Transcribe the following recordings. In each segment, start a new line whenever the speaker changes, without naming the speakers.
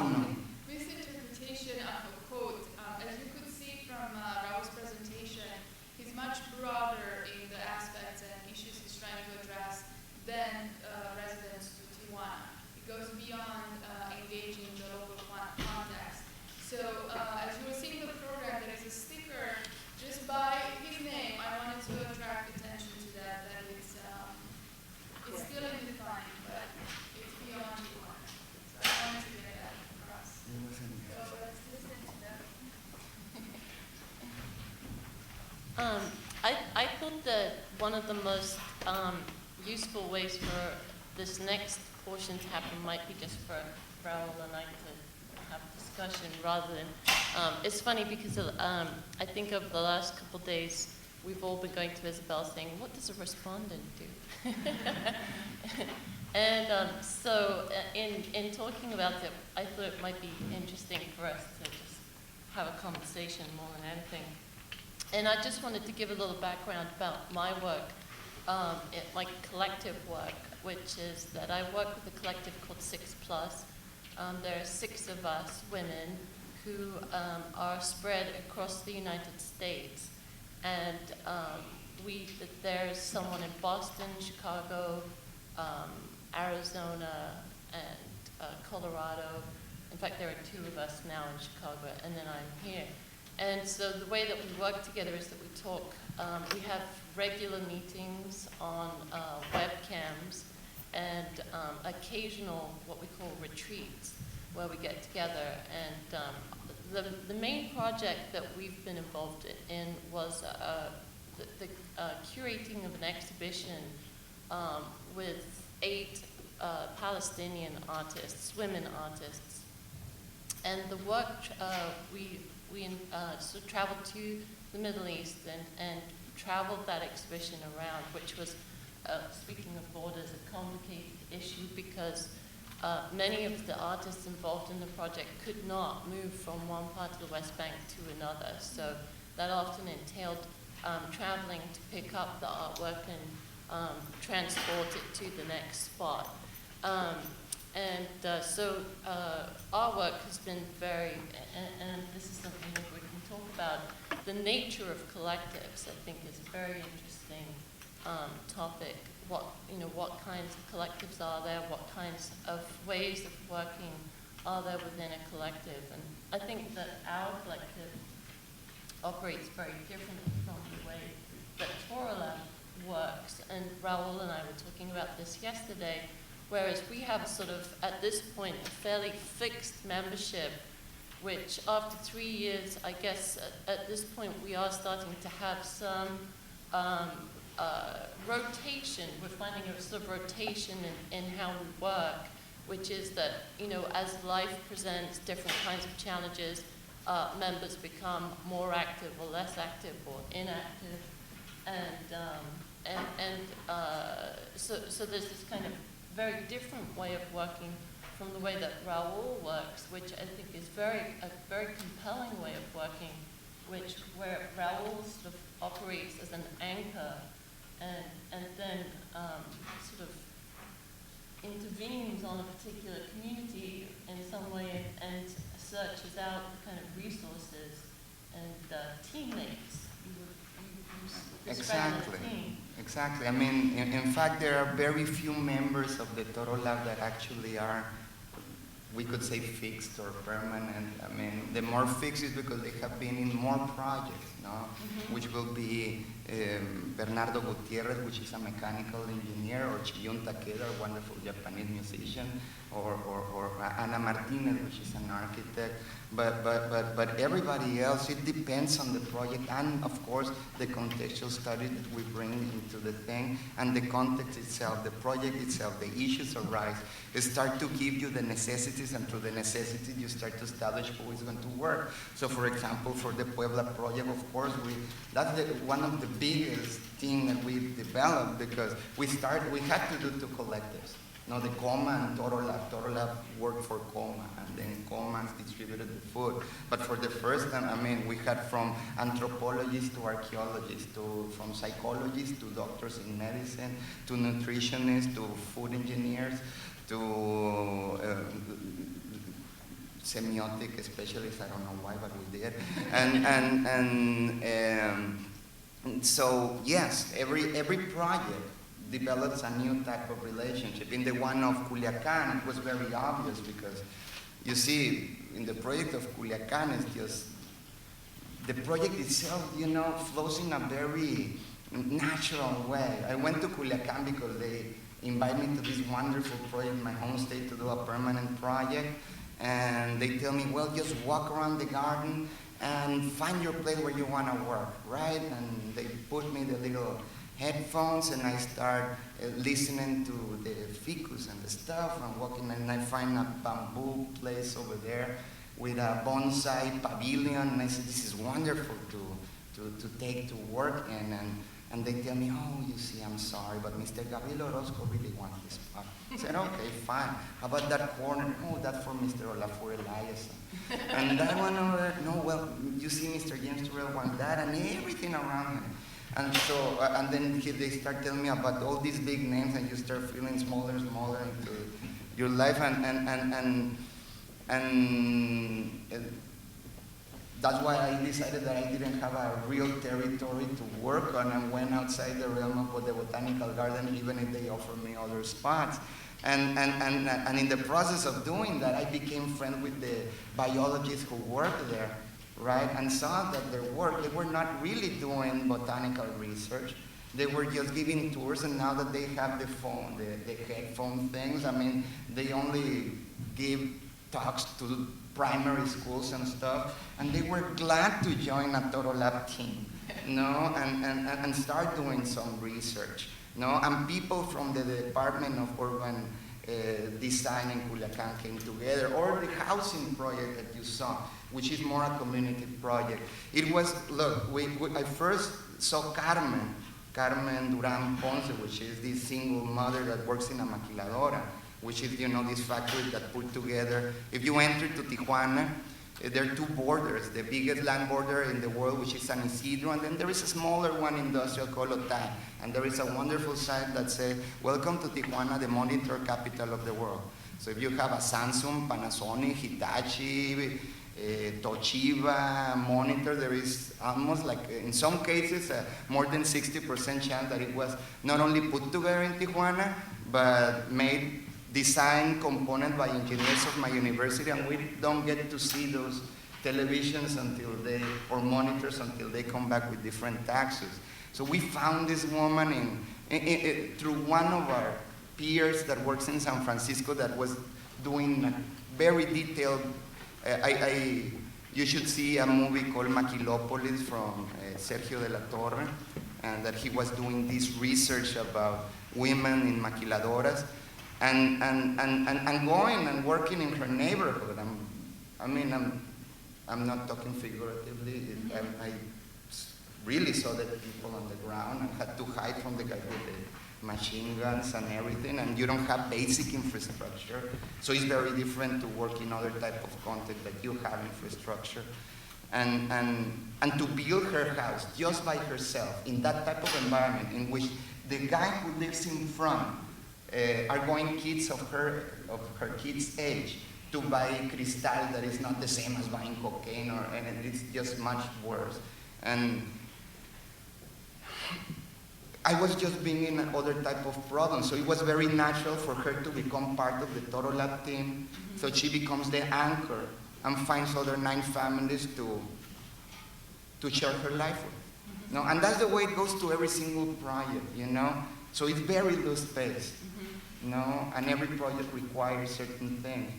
no.
Misinterpretation of a quote. As you could see from Raul's presentation, he's much broader in the aspects and issues he's trying to address than residents to Tijuana. It goes beyond engaging the local context. So as you were seeing the program, there is a sticker just by his name. I wanted to attract attention to that it's still undefined, but it's beyond Tijuana. So I wanted to get that across. So let's listen to that.
I thought that one of the most useful ways for this next portion to happen might be just for Raul and I to have a discussion rather than, it's funny because I think over the last couple of days we've all been going to Isabel saying, what does a respondent do? And so in talking about it, I thought it might be interesting for us to just have a conversation more than anything. And I just wanted to give a little background about my work, my collective work, which is that I work with a collective called 6 Plus. There are 6 of us women who are spread across the United States. And there's someone in Boston, Chicago, Arizona, and Colorado. In fact, there are 2 of us now in Chicago, and then I'm here. And so the way that we work together is that we talk, we have regular meetings on webcams and occasional what we call retreats where we get together. And the main project that we've been involved in was the curating of an exhibition with 8 Palestinian artists, women artists. And the work, we sort of traveled to the Middle East and traveled that exhibition around, which was, speaking of borders, a complicated issue because many of the artists involved in the project could not move from one part of the West Bank to another. So that often entailed traveling to pick up the artwork and transport it to the next spot. So our work has been very, and this is something that we can talk about, the nature of collectives, I think, is a very interesting topic. What kinds of collectives are there? What kinds of ways of working are there within a collective? And I think that our collective operates very differently from the way that Torolab works. And Raul and I were talking about this yesterday, whereas we have a sort of, at this point, a fairly fixed membership, which after 3 years, I guess at this point, we are starting to have some rotation. We're finding a sort of rotation in how we work, which is that, as life presents different kinds of challenges, members become more active or less active or inactive. So there's this kind of very different way of working from the way that Raul works, which I think is a very compelling way of working, where Raul sort of operates as an anchor and then sort of intervenes on a particular community in some way and searches out the kind of resources and teammates.
Exactly. I mean, in fact, there are very few members of the Torolab that actually are, we could say, fixed or permanent. I mean, the more fixed is because they have been in more projects, no? Mm-hmm. Which will be Bernardo Gutierrez, which is a mechanical engineer, or Chiyun Takeda, a wonderful Japanese musician, or Ana Martinez, which is an architect. But everybody else, it depends on the project and, of course, the contextual study that we bring into the thing and the context itself, the project itself, the issues arise. They start to give you the necessities, and through the necessities, you start to establish who is going to work. So, for example, for the Puebla project, of course, that's one of the biggest things that we developed because we had to do 2 collectives. Now, the Coma and Torolab. Torolab worked for Coma, and then Coma distributed the food. But for the first time, I mean, we had from anthropologists to archaeologists, from psychologists to doctors in medicine, to nutritionists, to food engineers, to semiotic specialist. I don't know why, but we did. So yes, every project develops a new type of relationship. In the one of Culiacan, it was very obvious because you see, in the project of Culiacan, it's just the project itself, you know, flows in a very natural way. I went to Culiacan because they invited me to this wonderful project in my home state to do a permanent project. And they tell me, well, just walk around the garden and find your place where you want to work, right? And they put me the little headphones and I start listening to the ficus and the stuff and walking, and I find a bamboo place over there with a bonsai pavilion, and I said, this is wonderful to take to work in. And they tell me, oh, you see, I'm sorry, but Mr. Gabriel Orozco really wants this spot. I said, okay, fine. How about that corner? Oh, that's for Mr. Olafur Eliasson. And that one over there, no, well, you see, Mr. James Terrell wants that, and everything around him. And so, and then they start telling me about all these big names, and you start feeling smaller and smaller into your life, and that's why I decided that I didn't have a real territory to work on and went outside the realm of the botanical garden, even if they offered me other spots. And in the process of doing that, I became friends with the biologists who worked there, right? And saw that their work, they were not really doing botanical research. They were just giving tours, and now that they have the phone, the headphone things, I mean, they only give talks to primary schools and stuff, and they were glad to join a Torolab team, and start doing some research, and people from the Department of Urban Design in Culiacan came together, or the housing project that you saw, which is more a community project. It was, look, I first saw Carmen Duran Ponce, which is this single mother that works in a maquiladora, which is, this factory that put together, if you enter to Tijuana, there are two borders, the biggest land border in the world, which is San Isidro, and then there is a smaller one industrial called Otay, and there is a wonderful sign that says, welcome to Tijuana, the monitor capital of the world. So if you have a Samsung, Panasonic, Hitachi, Toshiba monitor, there is almost like, in some cases, more than 60% chance that it was not only put together in Tijuana, but made design component by engineers of my university, and we don't get to see those televisions or monitors until they come back with different taxes. So we found this woman through one of our peers that works in San Francisco that was doing very detailed, you should see a movie called Maquilopolis from Sergio de la Torre, and that he was doing this research about women in maquiladoras. And going and working in her neighborhood. I'm not talking figuratively. I really saw the people on the ground and had to hide from the guys with the machine guns and everything. And you don't have basic infrastructure, so it's very different to work in other type of context that you have infrastructure. And to build her house just by herself in that type of environment in which the guy who lives in front are going kids of her kids' age to buy cristal that is not the same as buying cocaine, and it's just much worse. And I was just bringing other type of problems, so it was very natural for her to become part of the Torolab team. So she becomes the anchor and finds other 9 families to share her life with. And that's the way it goes to every single project, So it's very loose space. And every project requires certain things.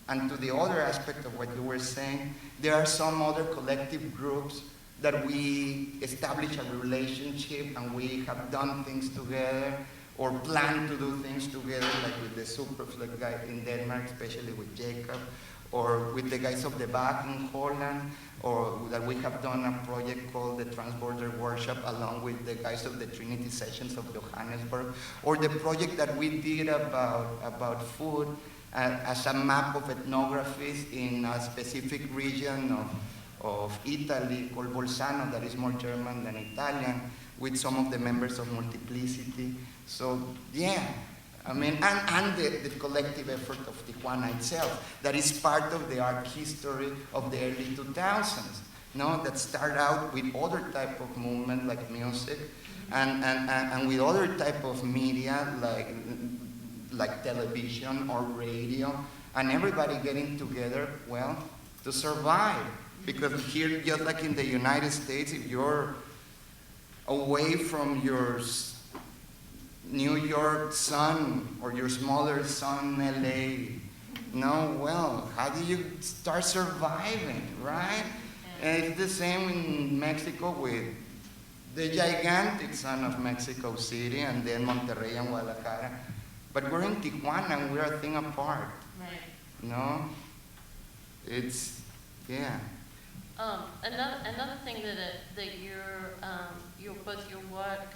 And to the other aspect of what you were saying, there are some other collective groups that we establish a relationship and we have done things together or plan to do things together, like with the Superflex guy in Denmark, especially with Jacob, or with the guys of the back in Holland, or that we have done a project called the Transborder Workshop along with the guys of the Trinity Sessions of Johannesburg, or the project that we did about food as a map of ethnographies in a specific region of Italy called Bolzano, that is more German than Italian, with some of the members of Multiplicity. So yeah, I mean, and the collective effort of Tijuana itself, that is part of the art history of the early 2000s, no? That started out with other type of movement like music, and with other type of media like television or radio, and everybody getting together, well, to survive. Because here, just like in the United States, if you're away from your New York son or your smaller son, LA, no, well, how do you start surviving, right? And it's the same in Mexico with the gigantic son of Mexico City, and then Monterrey and Guadalajara. But we're in Tijuana and we're a thing apart.
Right.
No? It's, yeah.
Another thing that your both your work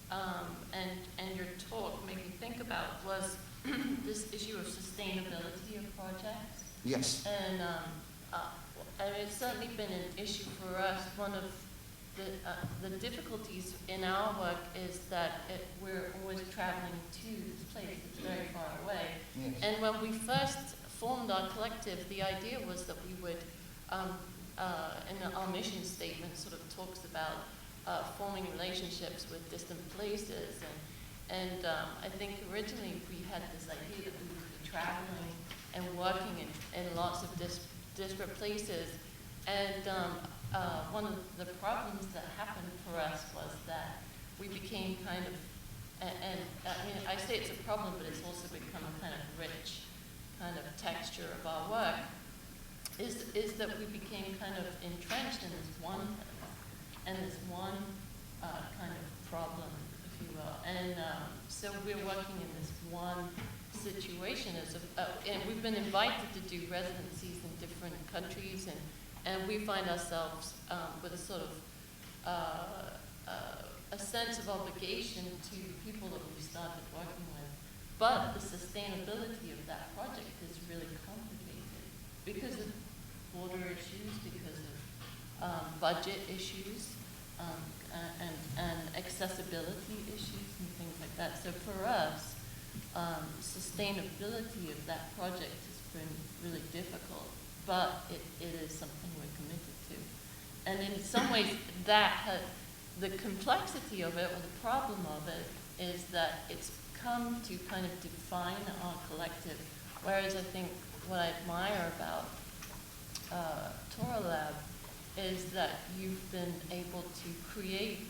and your talk made me think about was this issue of sustainability of projects.
Yes.
And I mean, it's certainly been an issue for us. One of the difficulties in our work is that we're always traveling to this place that's very far away.
Yes.
And when we first formed our collective, the idea was that we would, in our mission statement sort of talks about forming relationships with distant places. And I think originally we had this idea that we would be traveling and working in lots of disparate places. And one of the problems that happened for us was that we became kind of, and I mean, I say it's a problem, but it's also become a kind of rich kind of texture of our work, is that we became kind of entrenched in this one thing, and this one kind of problem, if you will. And so we're working in this one situation, and we've been invited to do residencies in different countries, and we find ourselves with a sort of a sense of obligation to people that we started working with. But the sustainability of that project is really complicated because of border issues, because of budget issues, and accessibility issues and things like that. So for us, sustainability of that project has been really difficult, but it is something we're committed to. And in some ways, the complexity of it, or the problem of it, is that it's come to kind of define our collective, whereas I think what I admire about Torolab is that you've been able to create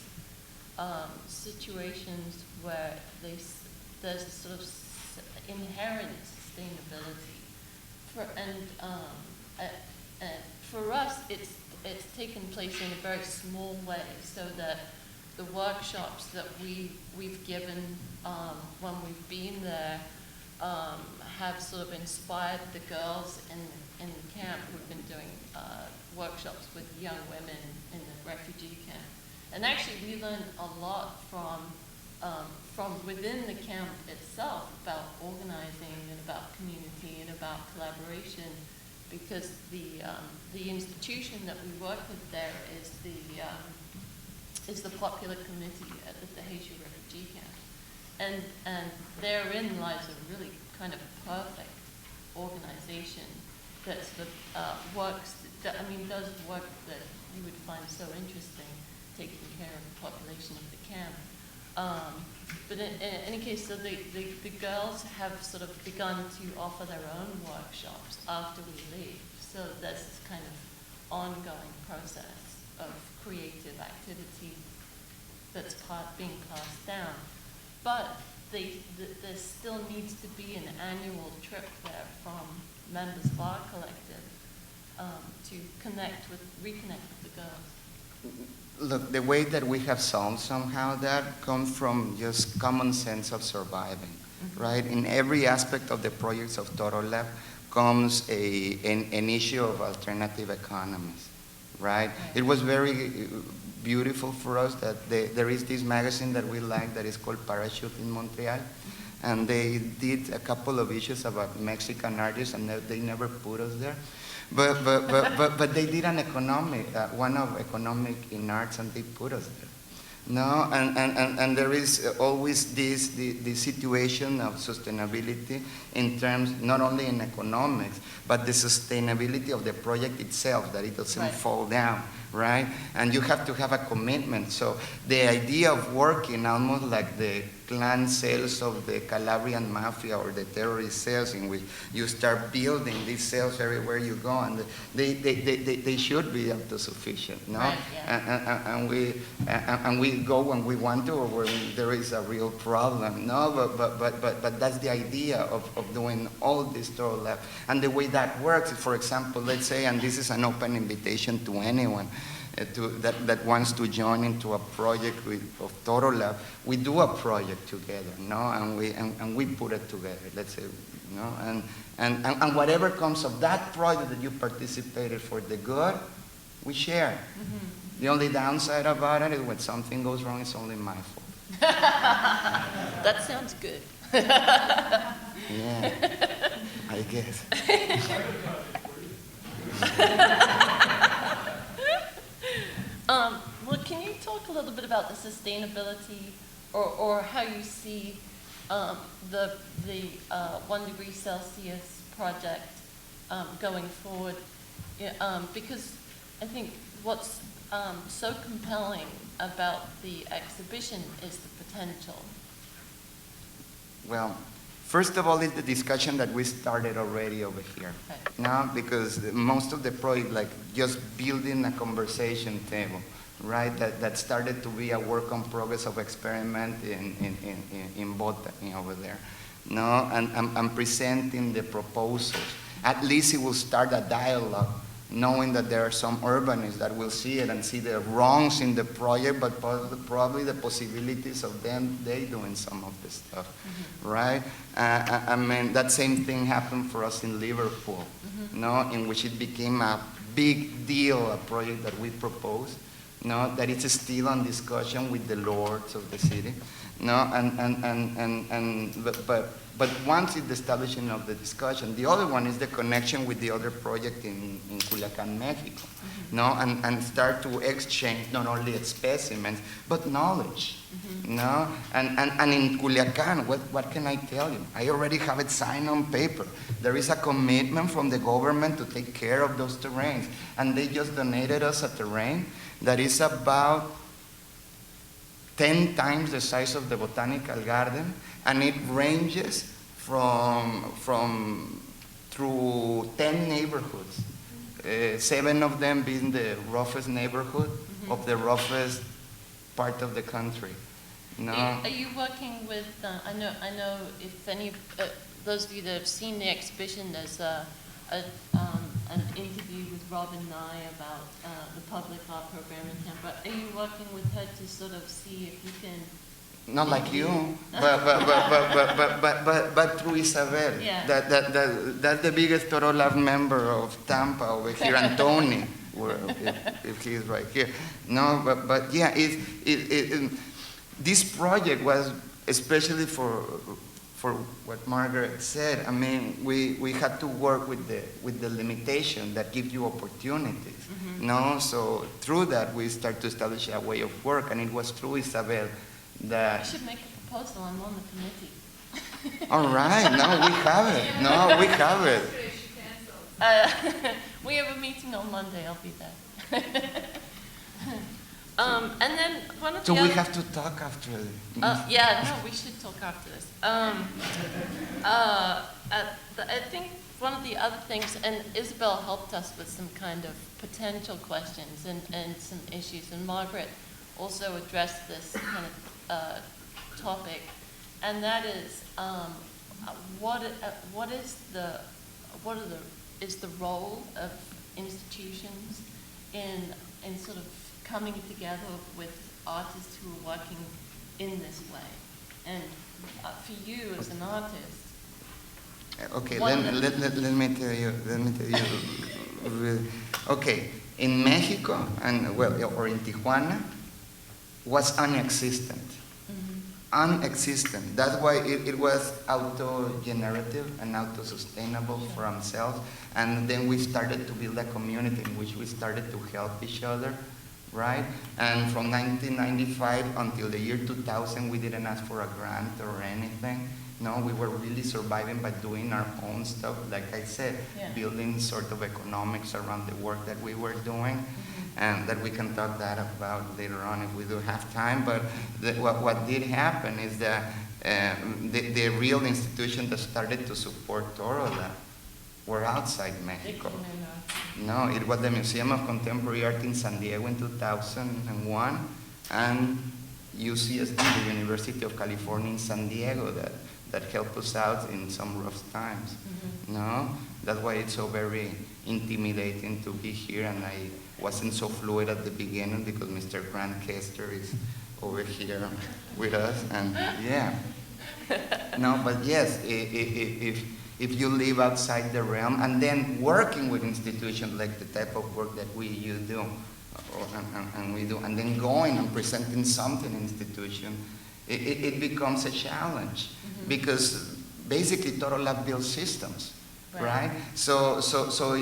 situations where there's a sort of inherent sustainability. For us, it's taken place in a very small way, so that the workshops that we've given when we've been there have sort of inspired the girls in the camp. We've been doing workshops with young women in the refugee camp. And actually we learned a lot from within the camp itself about organizing and about community and about collaboration, because the institution that we work with there is the popular committee at the Tahiti refugee camp. And therein lies a really kind of perfect organization that sort of does work that you would find so interesting, taking care of the population of the camp. But in any case, so the girls have sort of begun to offer their own workshops after we leave. So there's this kind of ongoing process of creative activity that's being passed down. But there still needs to be an annual trip there from members of our collective to reconnect with the girls.
Look, the way that we have solved somehow that comes from just common sense of surviving, right? In every aspect of the projects of Torolab comes an issue of alternative economies, right? It was very beautiful for us that there is this magazine that we like that is called Parachute in Montreal, and they did a couple of issues about Mexican artists, and they never put us there. But they did an economic, one of economic in arts, and they put us there. No, and there is always this situation of sustainability in terms, not only in economics, but the sustainability of the project itself, that it doesn't
Right.
fall down, right? And you have to have a commitment. So the idea of working almost like the clan cells of the Calabrian mafia or the terrorist cells, in which you start building these cells everywhere you go, and they should be autosufficient, no?
Right, yeah.
And we go when we want to, or when there is a real problem, no? But that's the idea of doing all this Torolab. And the way that works, for example, let's say, and this is an open invitation to anyone that wants to join into a project of Torolab, we do a project together, no? And we put it together, let's say, no? And whatever comes of that project that you participated for the good, we share.
Mm-hmm.
The only downside about it is when something goes wrong, it's only my fault.
That sounds good.
Yeah, I guess.
Well, can you talk a little bit about the sustainability, or how you see the 1 degree Celsius project going forward? Yeah, because I think what's so compelling about the exhibition is the potential.
Well, first of all, it's the discussion that we started already over here.
Right.
No, because most of the project, like just building a conversation table, right? That started to be a work in progress of experiment in botany over there. No, and presenting the proposals. At least it will start a dialogue, knowing that there are some urbanists that will see it and see the wrongs in the project, but probably the possibilities of they doing some of the stuff, mm-hmm. right? I mean, that same thing happened for us in Liverpool, mm-hmm. no, in which it became a big deal, a project that we proposed, no, that it's still on discussion with the lords of the city, no, but once it's the establishing of the discussion, the other one is the connection with the other project in Culiacan, Mexico, mm-hmm. no, and start to exchange not only specimens, but knowledge, mm-hmm. no, and in Culiacan, what can I tell you? I already have it signed on paper. There is a commitment from the government to take care of those terrains, and they just donated us a terrain that is about 10 times the size of the botanical garden, and it ranges through 10 neighborhoods, 7 of them being the roughest neighborhood, mm-hmm. of the roughest part of the country. No.
Are you working with? I know if any those of you that have seen the exhibition, there's an interview with Robin Nye about the public art program in Tampa. Are you working with her to sort of see if you can?
Not like you, but through Isabel. Yeah. That's the biggest Torolab member of Tampa over here, and Tony, if he's right here. No, but yeah, this project was especially for what Margaret said. I mean, we had to work with the limitation that gives you opportunities. Mm-hmm. No, so through that we start to establish a way of work, and it was through Isabel that.
You should make a proposal. I'm on the committee.
All right, no, we have it. No, we have it.
We have a meeting on Monday. I'll be there. And then one of the
we have to talk after this.
Yeah, no, we should talk after this. I think one of the other things, and Isabel helped us with some kind of potential questions and some issues, and Margaret also addressed this kind of topic, and that is is the role of institutions in sort of coming together with artists who are working in this way, and for you as an artist.
Okay, let me tell you. Okay, in Mexico or in Tijuana, was unexistent. Mm-hmm. Unexistent. That's why it was auto-generative and auto-sustainable for themselves. And then we started to build a community in which we started to help each other right? And from 1995 until the year 2000, we didn't ask for a grant or anything. No, we were really surviving by doing our own stuff, like I said,
Yeah.
building sort of economics around the work that we were doing, and that we can talk that about later on if we do have time. But what did happen is that the real institution that started to support Torolab were outside Mexico. No, it was the Museum of Contemporary Art in San Diego in 2001, and UCSD, the University of California in San Diego, that helped us out in some rough times. No, that's why it's so very intimidating to be here, and I wasn't so fluid at the beginning because Mr. Grant Kester is over here with us, and yeah. No, but yes, if you live outside the realm, and then working with institutions like the type of work that you do, and we do, and then going and presenting something in institution, it becomes a challenge, because basically Torolab builds systems, right? So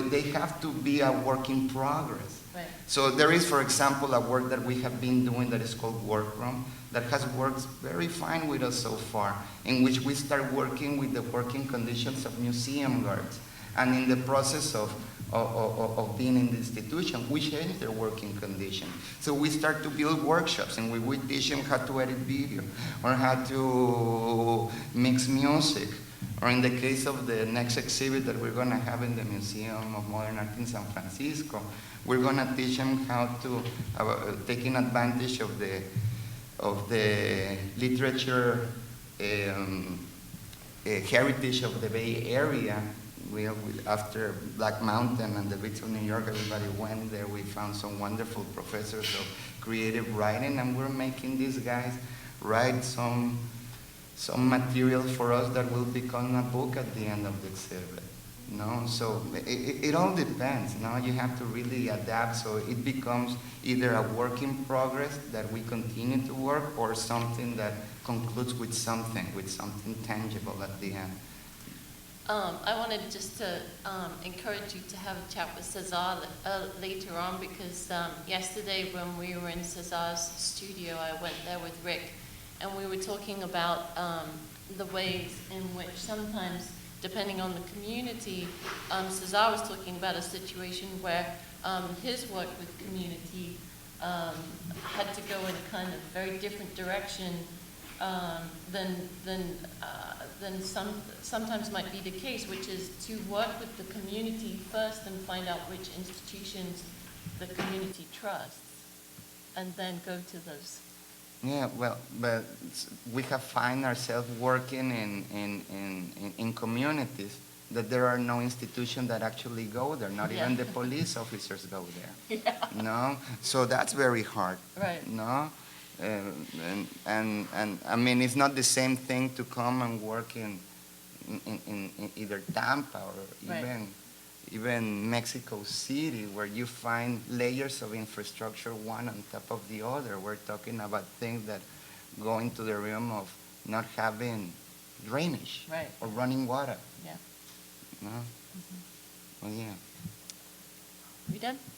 they have to be a work in progress.
Right.
So there is, for example, a work that we have been doing that is called Workroom, that has worked very fine with us so far, in which we start working with the working conditions of museum guards. And in the process of being in the institution, we change their working condition. So we start to build workshops, and we teach them how to edit video, or how to mix music. Or in the case of the next exhibit that we're going to have in the Museum of Modern Art in San Francisco, we're going to teach them how to, taking advantage of the literature heritage of the Bay Area. After Black Mountain and the Beach of New York, everybody went there. We found some wonderful professors of creative writing, and we're making these guys write some material for us that will become a book at the end of the exhibit. No, so it all depends. No, you have to really adapt, so it becomes either a work in progress that we continue to work, or something that concludes with something tangible at the end.
I wanted just to encourage you to have a chat with Cesar later on, because yesterday when we were in Cesar's studio, I went there with Rick, and we were talking about the ways in which sometimes, depending on the community, Cesar was talking about a situation where his work with community had to go in a kind of very different direction than sometimes might be the case, which is to work with the community first and find out which institutions the community trusts, and then go to those.
Yeah, well, but we have found ourselves working in communities that there are no institutions that actually go there. Not even the police officers go there.
Yeah.
No, so that's very hard.
Right.
No, and I mean, it's not the same thing to come and work in either Tampa or even Mexico City, where you find layers of infrastructure one on top of the other. We're talking about things that go into the realm of not having drainage or running water.
Yeah.
No? Well, yeah.
We done?